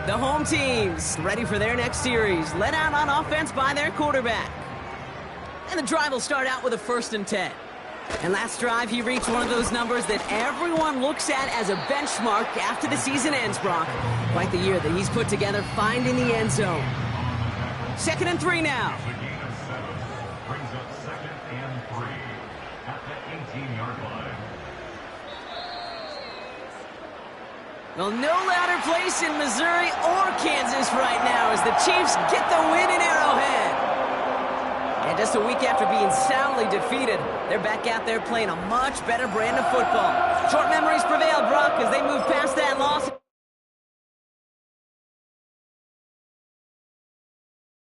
[SPEAKER 2] The home teams ready for their next series, led out on offense by their quarterback. And the drive will start out with a 1st and 10. And last drive, he reached one of those numbers that everyone looks at as a benchmark after the season ends, Brock. Quite the year that he's put together, finding the end zone. 2nd and 3 now.
[SPEAKER 5] Brings up 2nd and 3 at the 18-yard line.
[SPEAKER 2] Well, no louder place in Missouri or Kansas right now as the Chiefs get the win in Arrowhead. And just a week after being soundly defeated, they're back out there playing a much better brand of football. Short memories prevail, Brock, as they move